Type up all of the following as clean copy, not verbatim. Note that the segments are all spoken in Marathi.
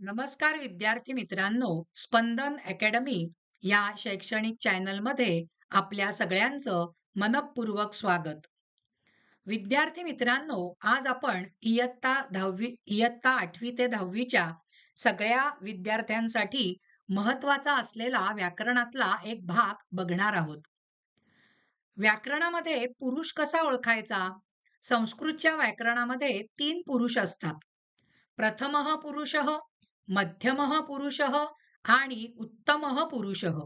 नमस्कार विद्यार्थी मित्रांनो, स्पंदन अकॅडमी या शैक्षणिक चॅनलमध्ये आपल्या सगळ्यांचं मनःपूर्वक स्वागत. विद्यार्थी मित्रांनो, आज आपण इयत्ता 8वी ते 10वीच्या सगळ्या विद्यार्थ्यांसाठी महत्त्वाचा असलेला व्याकरणातला एक भाग बघणार आहोत. व्याकरणामध्ये पुरुष कसा ओळखायचा? संस्कृतच्या व्याकरणामध्ये 3 पुरुष असतात. प्रथमः पुरुषः, मध्यमः पुरुषः आणि उत्तमः पुरुषः.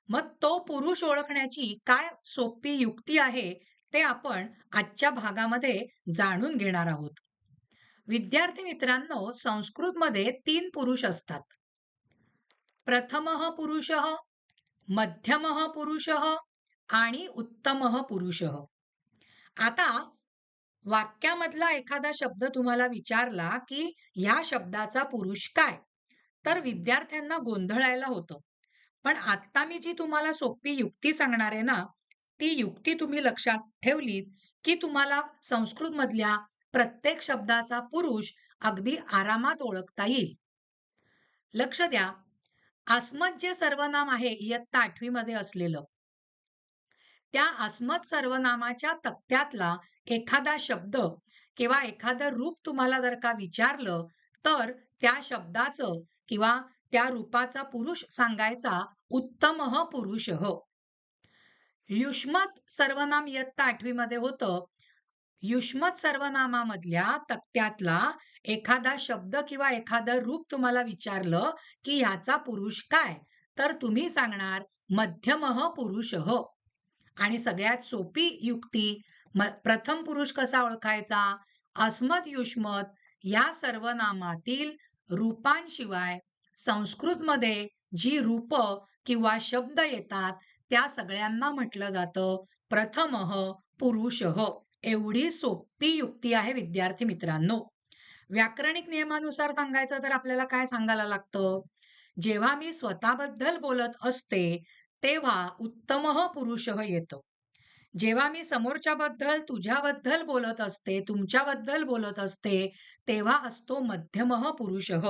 मग तो पुरुष ओळखण्याची काय सोपी युक्ती आहे ते आपण आजच्या भागामध्ये जाणून घेणार आहोत. विद्यार्थी मित्रांनो, संस्कृतमध्ये 3 पुरुष असतात. प्रथमः पुरुषः, मध्यमः पुरुषः आणि उत्तमः पुरुषः. आता वाक्यामधला एखादा शब्द तुम्हाला विचारला, की ह्या शब्दाचा पुरुष काय? तर विद्यार्थ्यांना गोंधळायला होतं. पण आता मी जी तुम्हाला सोपी युक्ती सांगणार आहे ना, ती युक्ती तुम्ही लक्षात ठेवलीत, की तुम्हाला संस्कृतमधल्या प्रत्येक शब्दाचा पुरुष अगदी आरामात ओळखता येईल. लक्ष द्या, अस्मत् जे सर्वनाम आहे इयत्ता 8वी मध्ये असलेलं, त्या अस्मत् सर्वनामाच्या तक्त्यातला एखादा शब्द किंवा एखादं रूप तुम्हाला जर का विचारलं, तर त्या शब्दाचं किंवा त्या रूपाचा पुरुष सांगायचा उत्तमः पुरुषः. युष्मत सर्वनाम इयत्ता 8वी मध्ये होतं. युष्मत सर्वनामामधल्या तक्त्यातला एखादा शब्द किंवा एखादं रूप तुम्हाला विचारलं, की ह्याचा पुरुष काय? तर तुम्ही सांगणार मध्यमः पुरुषः. आणि सगळ्यात सोपी युक्ती, प्रथम पुरुष कसा ओळखायचा? अस्मत् युष्मत या सर्वनामातील रूपांशिवाय संस्कृतमध्ये जी रूप किंवा शब्द येतात त्या सगळ्यांना म्हटलं जातं प्रथमः पुरुषः. एवढी सोपी युक्ती आहे विद्यार्थी मित्रांनो. व्याकरणिक नियमानुसार सांगायचं तर आपल्याला काय सांगायला लागतं? जेव्हा मी स्वतःबद्दल बोलत असते तेव्हा उत्तमः पुरुषः येतं. जेव्हा मी समोरच्याबद्दल, तुझ्याबद्दल बोलत असते, तुमच्याबद्दल बोलत असते, तेव्हा असतो मध्यमः पुरुषः.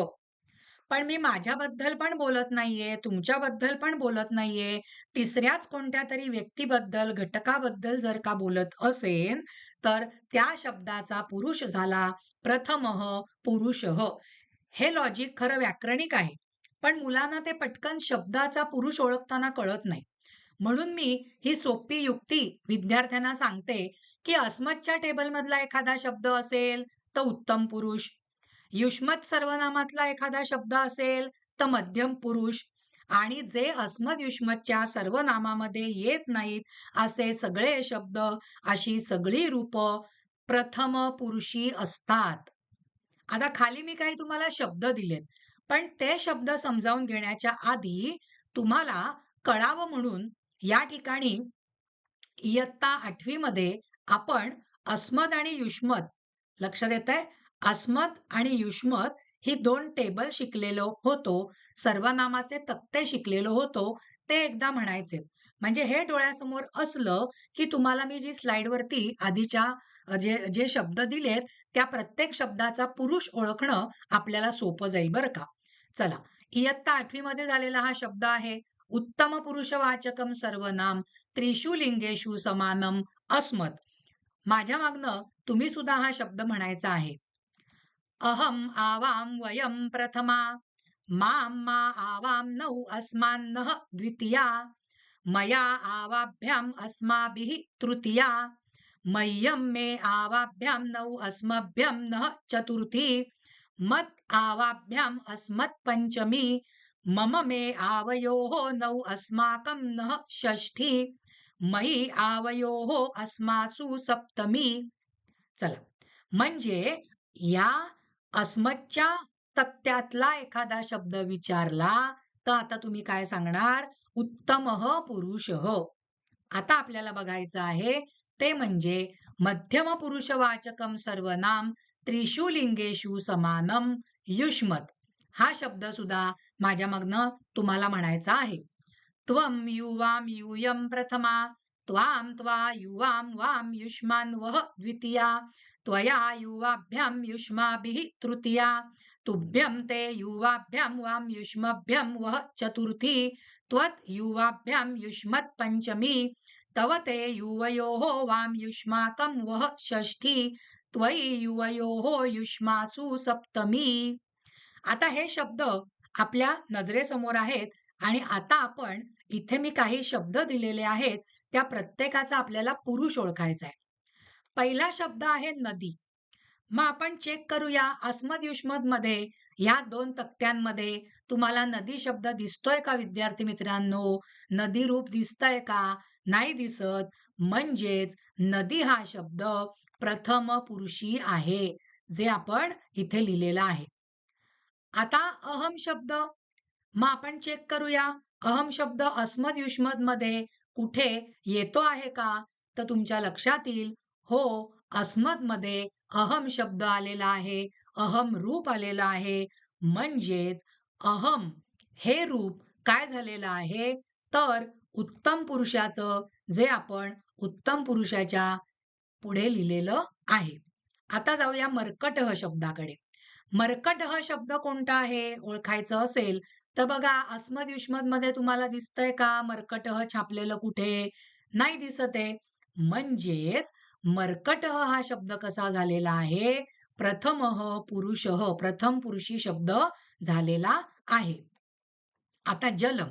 पण मी माझ्याबद्दल पण बोलत नाहीये, तुमच्याबद्दल पण बोलत नाहीये, तिसऱ्याच कोणत्यातरी व्यक्तीबद्दल, घटकाबद्दल जर का बोलत असेन, तर त्या शब्दाचा पुरुष झाला प्रथमः पुरुषः. हे लॉजिक खरं व्याकरणिक आहे. पण मुलांना ते पटकन शब्दाचा पुरुष ओळखताना कळत नाही. म्हणून मी ही सोपी युक्ती विद्यार्थ्यांना सांगते, की अस्मतच्या टेबलमधला एखादा शब्द असेल तर उत्तम पुरुष, युष्मत सर्वनामातला एखादा शब्द असेल तर मध्यम पुरुष आणि जे अस्मत् युष्मतच्या सर्वनामामध्ये येत नाहीत असे सगळे शब्द, अशी सगळी रूप प्रथम पुरुषी असतात. आता खाली मी काही तुम्हाला शब्द दिलेत, पण ते शब्द समजावून घेण्याच्या आधी तुम्हाला कळावं म्हणून या ठिकाणी इयत्ता 8वी मध्ये आपण अस्मत् आणि युष्मत, लक्षात येतंय? अस्मत् आणि युष्मत ही 2 टेबल शिकलेलो होतो. सर्वनामाचे तक्ते शिकलेलो होतो. ते एकदा म्हणायचे. म्हणजे हे डोळ्यासमोर असलं, की तुम्हाला मी जी स्लाइडवरती आधीच्या जे जे शब्द दिलेत, त्या प्रत्येक शब्दाचा पुरुष ओळखणं आपल्याला सोपं जाईल बरं का. चला, इयत्ता 8वी मध्ये झालेला हा शब्द आहे उत्तम पुरुषवाचकम सर्वनाम त्रिषु लिंगेषु समानम अस्मत्. माझ्या मागनं तुम्ही सुद्धा हा शब्द म्हणायचा आहे. अहम आवाम वयम प्रथमा, माम मा आवाम नौ अस्मान्नः द्वितीया, मया आवाभ्याम अस्माभिः तृतीया, मह्यं मे आवाभ्याम नौ अस्मभ्यं नः चतुर्थी, मत आवाभ्याम अस्मत् पंचमी, मम मे आवयोः नौ अस्माकं नः षष्ठी, मयि आवयोः अस्मासु सप्तमी. चला, म्हणजे या अस्मतच्या तक्त्यातला एखादा शब्द विचारला तर आता तुम्ही काय सांगणार? उत्तमः पुरुषः. आता आपल्याला बघायचं आहे ते म्हणजे मध्यम पुरुषवाचकम सर्वनाम त्रिषु लिंगेषु समानम युष्मत. हा शब्द सुद्धा माझ्या मागनं तुम्हाला म्हणायचा आहे. त्वं युवां यूयं प्रथमा, त्वां त्वा युवां वां युष्मान् वः द्वितीया, त्वया युवाभ्यां युष्माभिः तृतीया, तुभ्यं ते युवाभ्यां वां युष्मभ्यं वः चतुर्थी त्वत् युवाभ्यां युष्मत् पंचमी तव ते युवयोः वां युष्माकं वः षष्ठी त्वयि युवयोः युष्मासु सप्तमी. आता हे शब्द आपल्या नजरेसमोर आहेत आणि आता आपण इथे मी काही शब्द दिलेले आहेत त्या प्रत्येकाचा आपल्याला पुरुष ओळखायचा आहे. पहिला शब्द आहे नदी. मग आपण चेक करूया अस्मद युष्मद मध्ये ह्या दोन तक्त्यांमध्ये तुम्हाला नदी शब्द दिसतोय का विद्यार्थी मित्रांनो? नदी रूप दिसतंय का? नाही दिसत. म्हणजेच नदी हा शब्द प्रथम पुरुषी आहे, जे आपण इथे लिहिलेला आहे. आता अहम शब्द, मग आपण चेक करूया अहम शब्द अस्मद युष्मद मध्ये कुठे येतो आहे का? तर तुमच्या लक्षात येईल हो, अस्मद मध्ये अहम शब्द आलेला आहे, अहम रूप आलेलं आहे. म्हणजेच अहम हे रूप काय झालेलं आहे, तर उत्तम पुरुषाचं, जे आपण उत्तम पुरुषाच्या पुढे लिहिलेलं आहे. आता जाऊया मर्कटः शब्दाकडे. मर्कटः शब्द कोणता आहे ओळखायचं असेल तर बघा अस्मद युष्मद मध्ये तुम्हाला दिसतंय का मर्कटः छापलेलं कुठे? नाही दिसत आहे. म्हणजेच मर्कटः हा शब्द कसा झालेला आहे? प्रथमः पुरुषः, प्रथम पुरुषी शब्द झालेला आहे. आता जलम,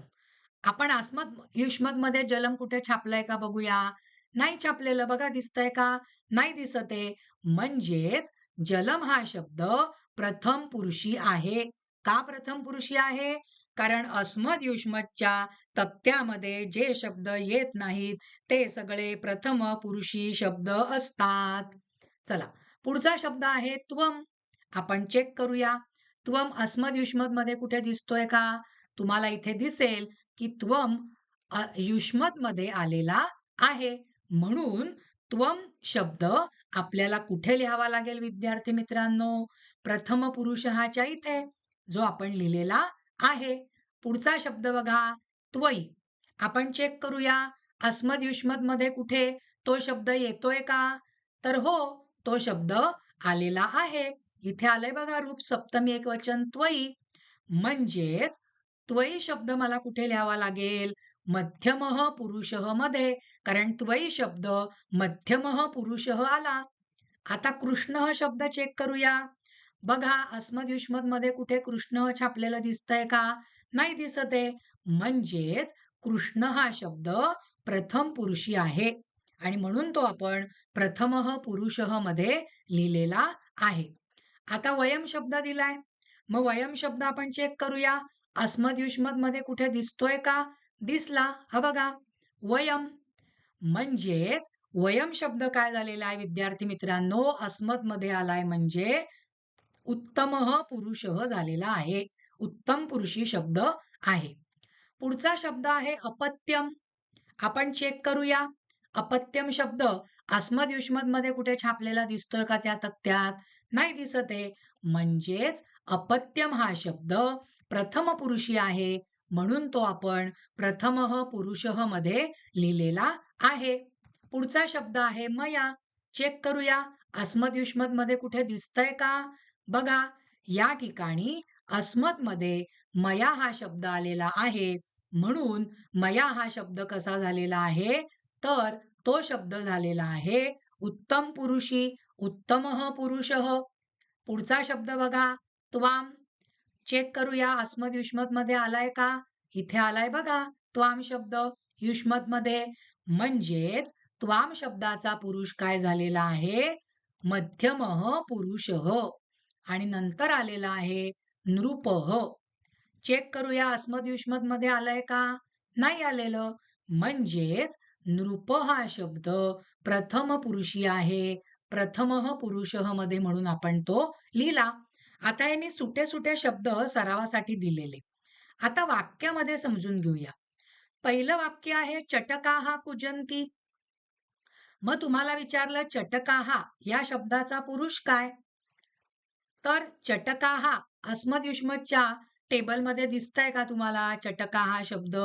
आपण अस्मद युष्मद मध्ये जलम कुठे छापलंय का बघूया. नाही छापलेलं, बघा दिसतंय का? नाही दिसत आहे. म्हणजेच जलम हा शब्द प्रथम पुरुषी आहे. का प्रथम पुरुषी आहे? कारण अस्मद युष्मदच्या तक्त्यामध्ये जे शब्द येत नाहीत ते सगळे प्रथम पुरुषी शब्द असतात. चला, पुढचा शब्द आहे त्वम. आपण चेक करूया. त्वम अस्मद युष्मद मध्ये कुठे दिसतोय का? तुम्हाला इथे दिसेल की त्वम युष्मत मध्ये आलेला आहे. म्हणून त्वम शब्द आपल्याला कुठे लिहावा लागेल विद्यार्थी मित्रांनो? प्रथम पुरुषाच्या इथे, जो आपण लिहिलेला आहे. पुढचा शब्द बघा त्वयी. आपण चेक करूया अस्मद युष्मत मध्ये कुठे तो शब्द येतोय का? तर हो, तो शब्द आलेला आहे. इथे आलंय बघा रूप सप्तमी एकवचन त्वयी. म्हणजेच त्वयी शब्द मला कुठे लिहावा लागेल? मध्यमः पुरुषः मध्ये, कारण त्वयी शब्द मध्यमः पुरुषः आला. आता कृष्ण शब्द चेक करूया. बघा अस्मद युष्मद मध्ये कुठे कृष्ण छापलेलं दिसतंय का? नाही दिसत आहे. म्हणजेच कृष्ण हा शब्द प्रथम पुरुषी आहे आणि म्हणून तो आपण प्रथमः पुरुषः मध्ये लिहिलेला आहे. आता वयम शब्द दिलाय. मग वयम शब्द आपण चेक करूया. अस्मद युष्मद मध्ये कुठे दिसतोय का? दिसला. हा बघा वयम. म्हणजेच वयम शब्द काय झालेला आहे विद्यार्थी मित्रांनो? अस्मद मध्ये आलाय म्हणजे उत्तमः पुरुषः झालेला आहे. उत्तम पुरुषी शब्द आहे. पुढचा शब्द आहे अपत्यम. आपण चेक करूया. अपत्यम शब्द अस्मद युष्मद मध्ये कुठे छापलेला दिसतोय का त्या तक्त्यात? नाही दिसत आहे. म्हणजेच अपत्यम हा शब्द प्रथम पुरुषी आहे, म्हणून तो आपण प्रथमः पुरुषः मध्ये लिहिलेला आहे. पुढचा शब्द आहे मया. चेक करूया अस्मद युष्मद मध्ये कुठे दिसतंय का? बघा या ठिकाणी अस्मद मध्ये मया हा शब्द आलेला आहे, म्हणून मया हा शब्द कसा झालेला आहे, तर तो शब्द झालेला आहे उत्तम पुरुषी, उत्तमः पुरुषः. पुढचा शब्द बघा त्वाम. चेक करूया अस्मद युष्मत मध्ये आलाय का? इथे आलाय बघा त्वाम शब्द युष्मत मध्ये. म्हणजेच त्वाम शब्दाचा पुरुष काय झालेला आहे? मध्यमः पुरुषः. आणि नंतर आलेला आहे नृपः. चेक करूया अस्मद युष्मत मध्ये आलाय का? नाही आलेलं. म्हणजेच नृप हा शब्द प्रथम पुरुषी आहे, प्रथमः पुरुषः मध्ये, म्हणून आपण तो लिहिला. आता हे मी सुटे सुटे शब्द सरावासाठी दिलेले. आता वाक्यामध्ये समजून घेऊया. पहिलं वाक्य आहे चटकाहा कुजंती. मग तुम्हाला विचारलं चटकाहा या शब्दाचा पुरुष काय? तर चटकाहा अस्मद युष्मतच्या टेबलमध्ये दिसतंय का तुम्हाला? चटकाहा शब्द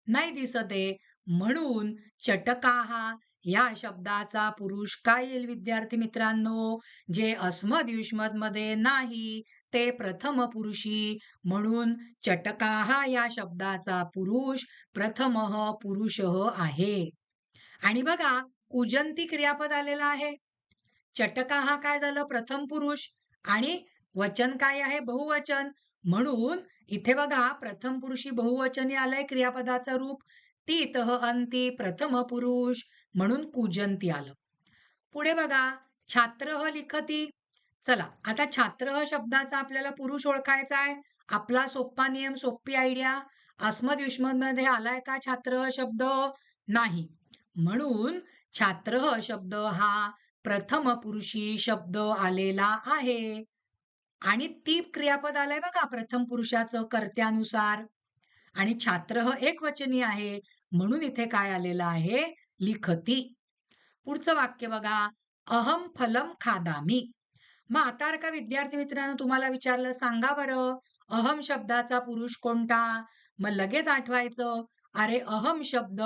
नाही दिसत आहे. म्हणून चटकाहा या शब्दाचा पुरुष काय येईल विद्यार्थी मित्रांनो? जे अस्मद युष्मद मध्ये नाही ते प्रथम पुरुषी, म्हणून चटकाः या शब्दाचा पुरुष प्रथमः पुरुषः आहे. आणि बघा कुजंती क्रियापद आलेलं आहे. चटका हा काय झालं प्रथम पुरुष आणि वचन काय आहे बहुवचन, म्हणून इथे बघा प्रथम पुरुषी बहुवचनी आलंय क्रियापदाचं रूप. तीतः अंती प्रथम पुरुष म्हणून कुजंती आलं. पुढे बघा छात्रः लिखती. चला आता छात्रः शब्दाचा आपल्याला पुरुष ओळखायचा आहे. आपला सोप्पा नियम, सोपी आयडिया. अस्मद युष्मद मध्ये आलाय का छात्रः शब्द? नाही. म्हणून छात्रः शब्द हा प्रथम पुरुषी शब्द आलेला आहे. आणि ती क्रियापद आलंय बघा प्रथम पुरुषाचं कर्त्यानुसार. आणि छात्रः एकवचनी आहे म्हणून इथे काय आलेलं आहे? लिखती. पुढचं वाक्य बघा अहम फलम खादामी. मग आता का विद्यार्थी मित्रांनो तुम्हाला विचारलं सांगा बरं अहम शब्दाचा पुरुष कोणता? मग लगेच आठवायचं अरे अहम शब्द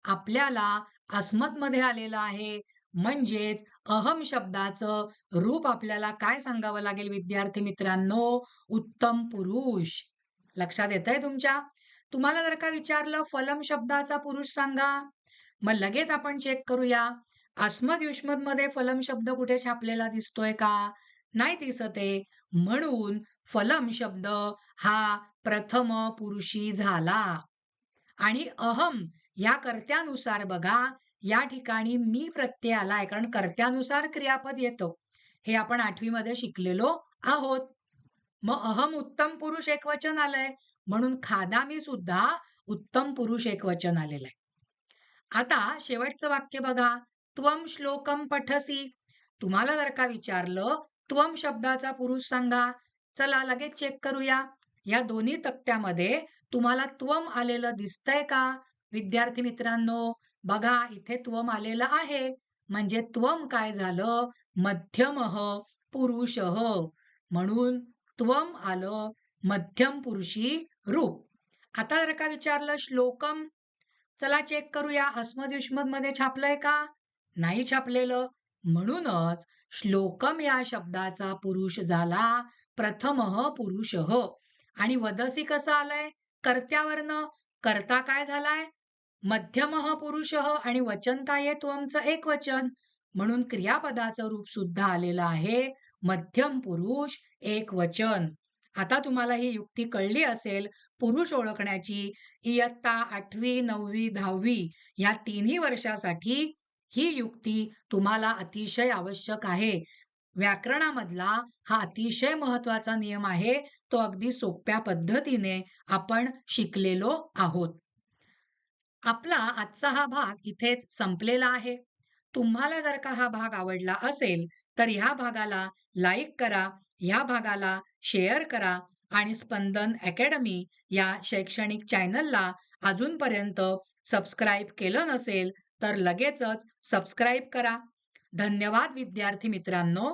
आपल्याला अस्मद मध्ये आलेला आहे. म्हणजेच अहम शब्दाचं रूप आपल्याला काय सांगावं लागेल विद्यार्थी मित्रांनो? उत्तम पुरुष. लक्षात येतंय तुमच्या? तुम्हाला जर का विचारलं फलम शब्दाचा पुरुष सांगा, मग लगेच आपण चेक करूया अस्मद युष्मद मध्ये फलम शब्द कुठे छापलेला दिसतोय का? नाही दिसत आहे. म्हणून फलम शब्द हा प्रथम पुरुषी झाला. आणि अहम या कर्त्यानुसार बघा या ठिकाणी मी प्रत्यय आलाय कारण कर्त्यानुसार क्रियापद येतो. हे आपण 8वी मध्ये शिकलेलो आहोत. मग अहम उत्तम पुरुष एकवचन आलंय म्हणून खादामी सुद्धा उत्तम पुरुष एकवचन आलेलं आहे. आता शेवटचं वाक्य बघा त्वम श्लोकम पठसी. तुम्हाला जर का विचारलं त्वम शब्दाचा पुरुष सांगा, चला लगेच चेक करूया. या दोन्ही तक्त्यामध्ये तुम्हाला त्वम आलेलं दिसतंय का विद्यार्थी मित्रांनो? बघा इथे त्वम आलेलं आहे. म्हणजे त्वम काय झालं? मध्यमः पुरुषः. म्हणून त्वम आलं मध्यम पुरुषी रूप. आता जर का विचारलं श्लोकम, चला चेक करूया अस्मद युष्मद मध्ये छापलंय का? नाही छापलेलं. म्हणूनच श्लोकम या शब्दाचा पुरुष झाला प्रथमः पुरुषः. आणि वदसी कसं आलंय? कर्त्यावरनं. कर्ता काय झालाय? मध्यमः पुरुषः आणि वचन काय आहे त्वमचं एकवचन. म्हणून क्रियापदाचं रूप सुद्धा आलेलं आहे मध्यम पुरुष एकवचन. आता तुम्हाला ही युक्ती कळली असेल पुरुष ओळखण्याची. इयत्ता 8वी, 9वी, 10वी या तिन्ही वर्षासाठी ही युक्ती तुम्हाला अतिशय आवश्यक आहे. व्याकरणामधला हा अतिशय महत्वाचा नियम आहे. तो अगदी सोप्या पद्धतीने आपण शिकलेलो आहोत. आपला आजचा हा भाग इथेच संपलेला आहे. तुम्हाला जर का हा भाग आवडला असेल तर ह्या भागाला लाईक करा, ह्या भागाला शेअर करा आणि स्पंदन अकॅडमी या शैक्षणिक चॅनलला अजूनपर्यंत सबस्क्राईब केलं नसेल तर लगेचच सबस्क्राईब करा. धन्यवाद विद्यार्थी मित्रांनो.